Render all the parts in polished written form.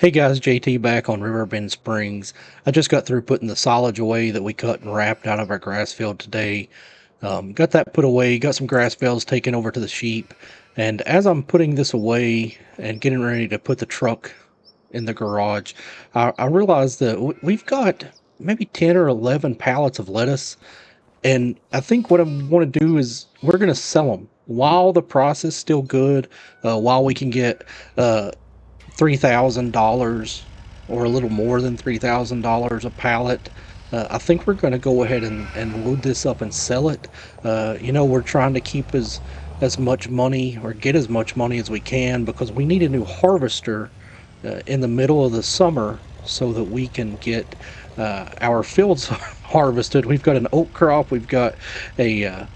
Hey guys, JT back on Riverbend Springs. I just got through putting the silage away that we cut and wrapped out of our grass field today. Got that put away, got some grass bales taken over to the sheep. And as I'm putting this away and getting ready to put the truck in the garage, I realized that we've got maybe 10 or 11 pallets of lettuce. And I think what I want to do is we're going to sell them while the price is still good, while we can get $3,000 or a little more than $3,000 a pallet. I think we're going to go ahead and load this up and sell it. We're trying to keep as much money or get as much money as we can because we need a new harvester in the middle of the summer so that we can get our fields harvested. We've got an oat crop, we've got a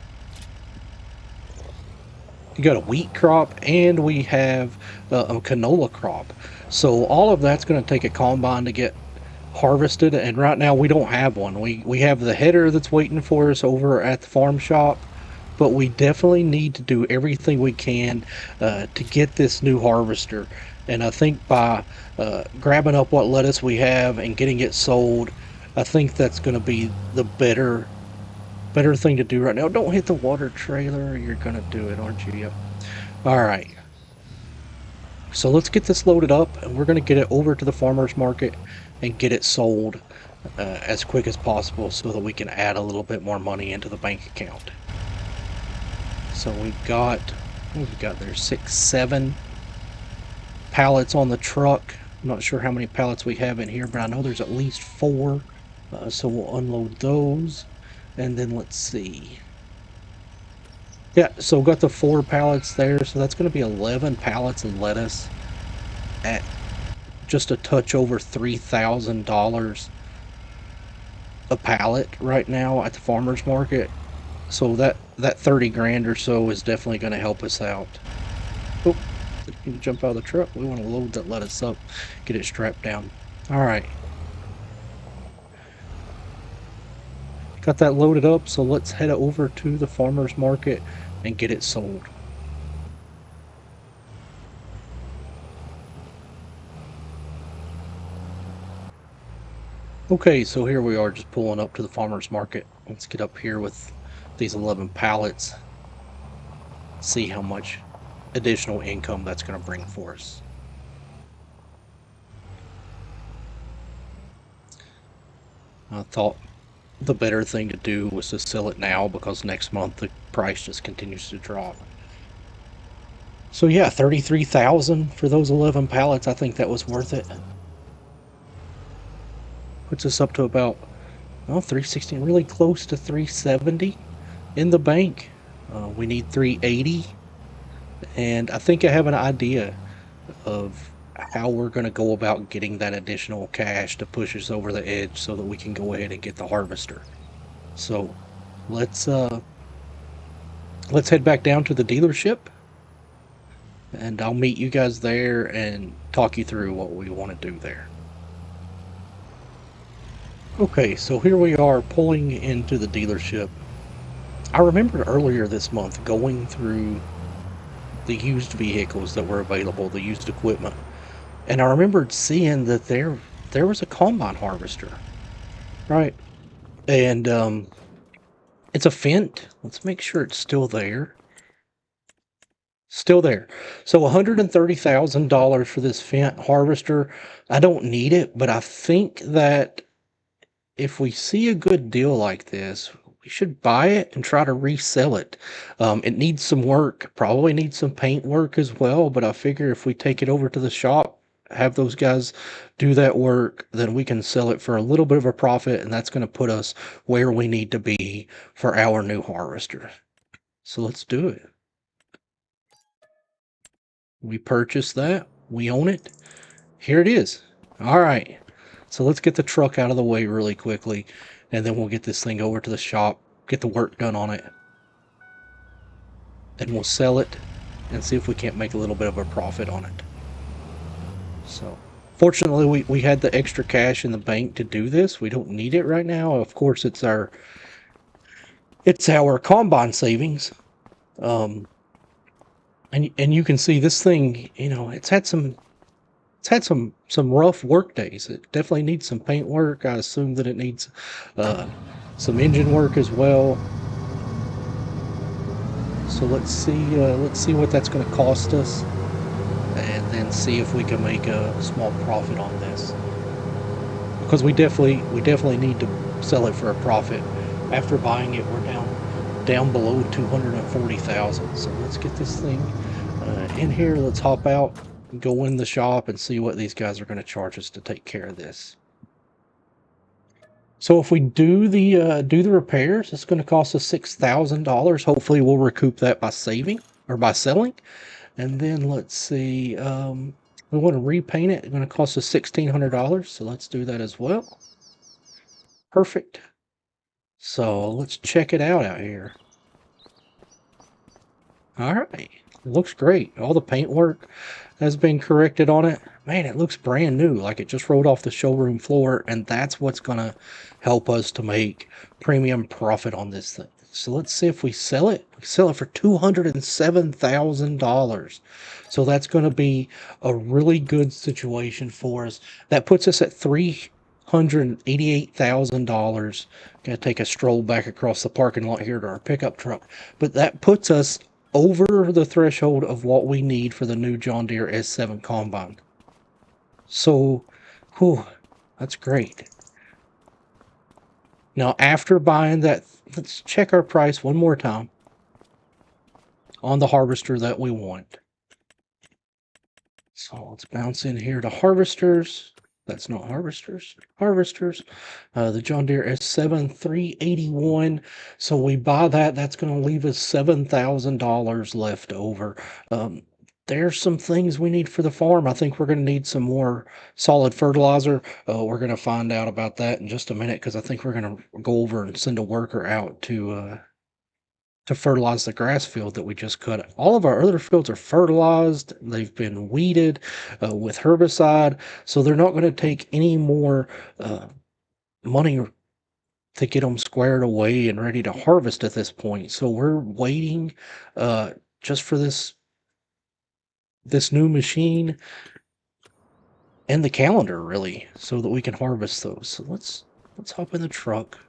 wheat crop, and we have a canola crop. So all of that's going to take a combine to get harvested, and right now we don't have one. We have the header that's waiting for us over at the farm shop, but we definitely need to do everything we can to get this new harvester. And I think by grabbing up what lettuce we have and getting it sold, I think that's going to be the better thing to do right now. Don't hit the water trailer. You're gonna do it, aren't you? Yep. All right. So let's get this loaded up, and we're gonna get it over to the farmer's market and get it sold as quick as possible so that we can add a little bit more money into the bank account. So we've got, what have we got there? 6, 7 pallets on the truck. I'm not sure how many pallets we have in here, but I know there's at least 4. So we'll unload those. And then let's see. Yeah, so got the 4 pallets there. So that's going to be 11 pallets of lettuce at just a touch over $3,000 a pallet right now at the farmer's market. So that 30 grand or so is definitely going to help us out. Oh, you can jump out of the truck. We want to load that lettuce up, get it strapped down. All right. Got that loaded up, so let's head over to the farmer's market and get it sold. Okay, so here we are just pulling up to the farmer's market. Let's get up here with these 11 pallets, see how much additional income that's going to bring for us. I thought the better thing to do was to sell it now because next month the price just continues to drop. So yeah, 33,000 for those 11 pallets. I think that was worth it. Puts us up to about 360, really close to 370 in the bank. We need 380, and I think I have an idea of how we're going to go about getting that additional cash to push us over the edge so that we can go ahead and get the harvester. So let's head back down to the dealership, and I'll meet you guys there and talk you through what we want to do there. Okay, so here we are pulling into the dealership. I remembered earlier this month going through the used vehicles that were available, the used equipment, and I remembered seeing that there was a combine harvester, right? And it's a Fendt. Let's make sure it's still there. Still there. So $130,000 for this Fendt harvester. I don't need it, but I think that if we see a good deal like this, we should buy it and try to resell it. It needs some work, probably needs some paint work as well, but I figure if we take it over to the shop, have those guys do that work, then we can sell it for a little bit of a profit, and that's going to put us where we need to be for our new harvester. So let's do it. We purchased that. We own it. Here it is. All right. So let's get the truck out of the way really quickly, and then we'll get this thing over to the shop, get the work done on it, and we'll sell it and see if we can't make a little bit of a profit on it. So fortunately, we had the extra cash in the bank to do this. We don't need it right now. Of course, it's our combine savings. And you can see this thing, it's had some it's had some rough work days. It definitely needs some paint work. I assume that it needs some engine work as well. So let's see what that's going to cost us, and then see if we can make a small profit on this. Because we definitely need to sell it for a profit. After buying it, we're down below 240,000. So let's get this thing in here. Let's hop out, go in the shop, and see what these guys are going to charge us to take care of this. So if we do the repairs, it's going to cost us $6,000. Hopefully, we'll recoup that by saving or by selling. And then let's see, we want to repaint it. It's going to cost us $1,600. So let's do that as well. Perfect. So let's check it out here. All right, looks great. All the paint work has been corrected on it. Man, it looks brand new, like it just rolled off the showroom floor, and that's what's gonna help us to make premium profit on this thing. So let's see if we sell it. We sell it for $207,000. So that's gonna be a really good situation for us. That puts us at $388,000. Gonna take a stroll back across the parking lot here to our pickup truck, but that puts us over the threshold of what we need for the new John Deere S7 combine. So, whew, that's great. Now, after buying that, let's check our price one more time on the harvester that we want. So let's bounce in here to harvesters. That's not harvesters. Harvesters. The John Deere S7 381. So we buy that. That's going to leave us $7,000 left over. There's some things we need for the farm. I think we're going to need some more solid fertilizer. We're going to find out about that in just a minute, because I think we're going to go over and send a worker out to fertilize the grass field that we just cut. All of our other fields are fertilized. They've been weeded with herbicide, so they're not going to take any more money to get them squared away and ready to harvest at this point. So we're waiting just for this new machine and the calendar, really, so that we can harvest those. So let's hop in the truck.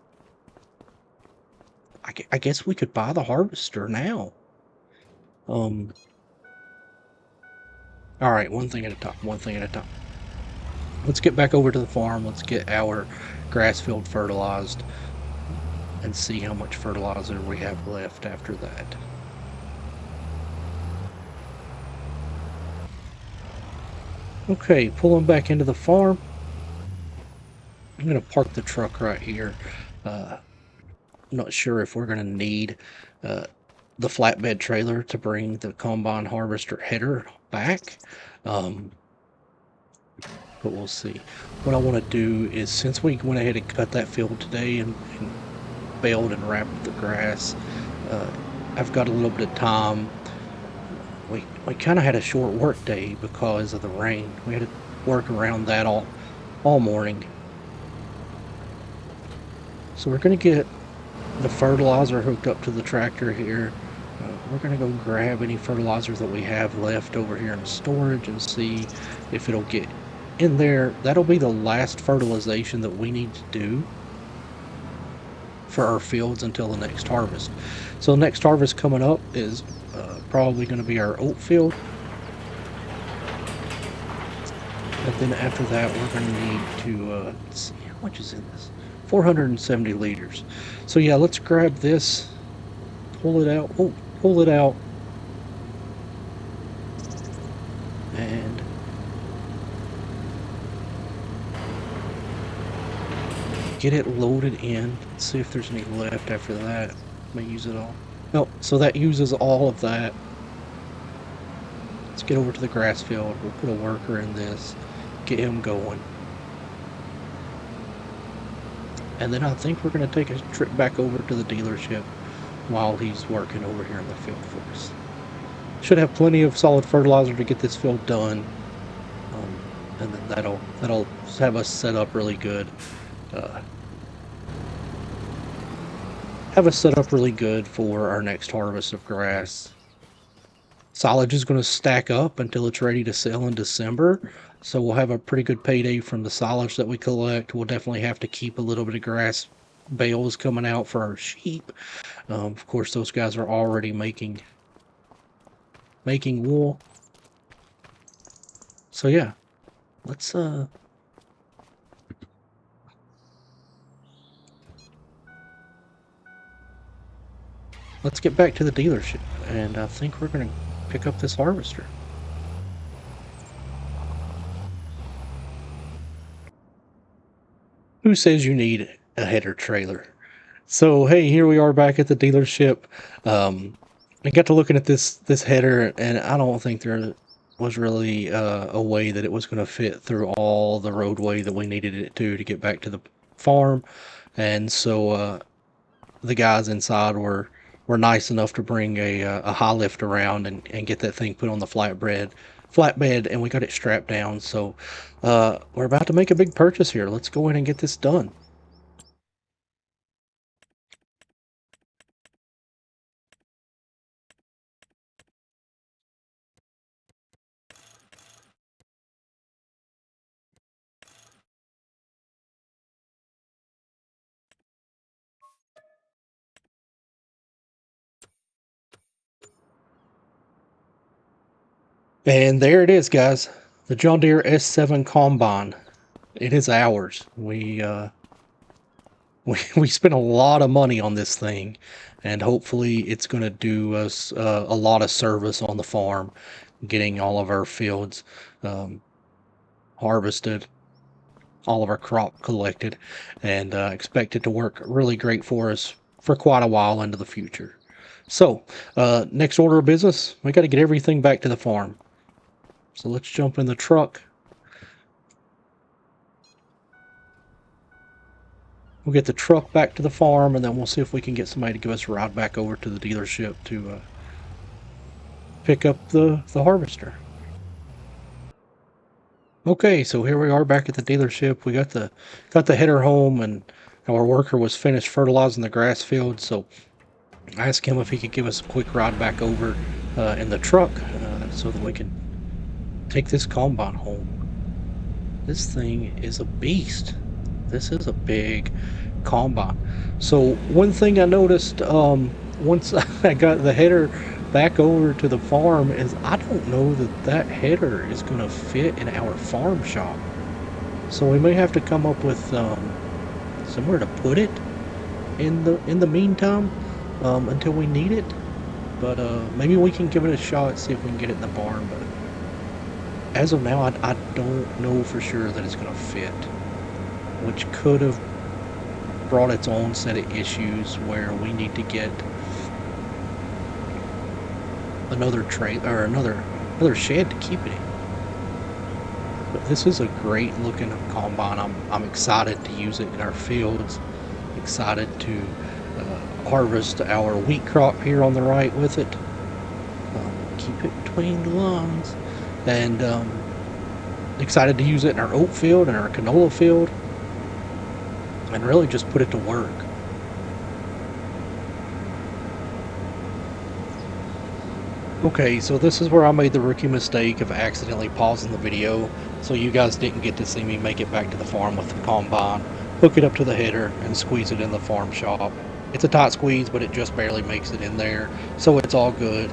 I guess we could buy the harvester now. All right, one thing at a time. Let's get back over to the farm. Let's get our grass field fertilized and see how much fertilizer we have left after that. Okay, pulling back into the farm. I'm going to park the truck right here. I'm not sure if we're going to need the flatbed trailer to bring the combine harvester header back. But we'll see. What I want to do is, since we went ahead and cut that field today and baled and wrapped the grass, I've got a little bit of time. We kind of had a short work day because of the rain. We had to work around that all morning. So we're going to get the fertilizer hooked up to the tractor here. We're going to go grab any fertilizer that we have left over here in storage and see if it'll get in there. That'll be the last fertilization that we need to do for our fields until the next harvest. So the next harvest coming up is probably going to be our oat field. And then after that, we're going to need to, let's see, how much is in this? 470 liters. So yeah, let's grab this, pull it out. Oh, pull it out. And get it loaded in. Let's see if there's any left after that. May use it all. No, so that uses all of that. Let's get over to the grass field. We'll put a worker in this, get him going. And then I think we're going to take a trip back over to the dealership while he's working over here in the field for us. Should have plenty of solid fertilizer to get this field done. And then that'll have us set up really good. Have us set up really good for our next harvest of grass. Silage is going to stack up until it's ready to sell in December. So we'll have a pretty good payday from the silage that we collect. We'll definitely have to keep a little bit of grass bales coming out for our sheep. Of course, those guys are already making wool. So yeah, let's get back to the dealership, and I think we're gonna pick up this harvester. Who says you need a header trailer? So hey, here we are back at the dealership. I got to looking at this header, and I don't think there was really a way that it was going to fit through all the roadway that we needed it to get back to the farm. And so the guys inside were nice enough to bring a high lift around and get that thing put on the flatbed, and we got it strapped down. So we're about to make a big purchase here. Let's go in and get this done. And there it is, guys. The John Deere S7 Combine. It is ours. We spent a lot of money on this thing, and hopefully it's going to do us a lot of service on the farm, getting all of our fields harvested, all of our crop collected, and expect it to work really great for us for quite a while into the future. So, next order of business, we got to get everything back to the farm. So let's jump in the truck. We'll get the truck back to the farm, and then we'll see if we can get somebody to give us a ride back over to the dealership to pick up the harvester. Okay, so here we are back at the dealership. We got the header home, and our worker was finished fertilizing the grass field. So I asked him if he could give us a quick ride back over in the truck so that we can take this combine home. This thing is a beast. This is a big combine. So one thing I noticed once I got the header back over to the farm is I don't know that header is going to fit in our farm shop. So we may have to come up with somewhere to put it in the meantime until we need it. But maybe we can give it a shot, see if we can get it in the barn. But as of now, I don't know for sure that it's going to fit, which could have brought its own set of issues where we need to get another trailer or another shed to keep it in. But this is a great looking combine. I'm excited to use it in our fields. Excited to harvest our wheat crop here on the right with it. Keep it between the lines, and excited to use it in our oat field and our canola field, and really just put it to work. Okay, so this is where I made the rookie mistake of accidentally pausing the video, so you guys didn't get to see me make it back to the farm with the combine, hook it up to the header, and squeeze it in the farm shop. It's a tight squeeze, but it just barely makes it in there, so it's all good.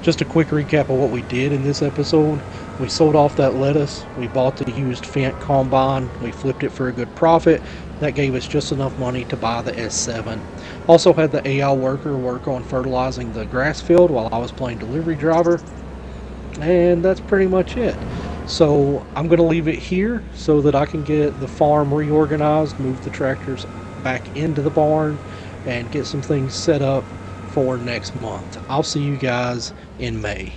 Just a quick recap of what we did in this episode. We sold off that lettuce, we bought the used Fendt combine, we flipped it for a good profit. That gave us just enough money to buy the S7. Also had the AI worker work on fertilizing the grass field while I was playing delivery driver. And that's pretty much it. So I'm going to leave it here so that I can get the farm reorganized, move the tractors back into the barn, and get some things set up for next month. I'll see you guys in May.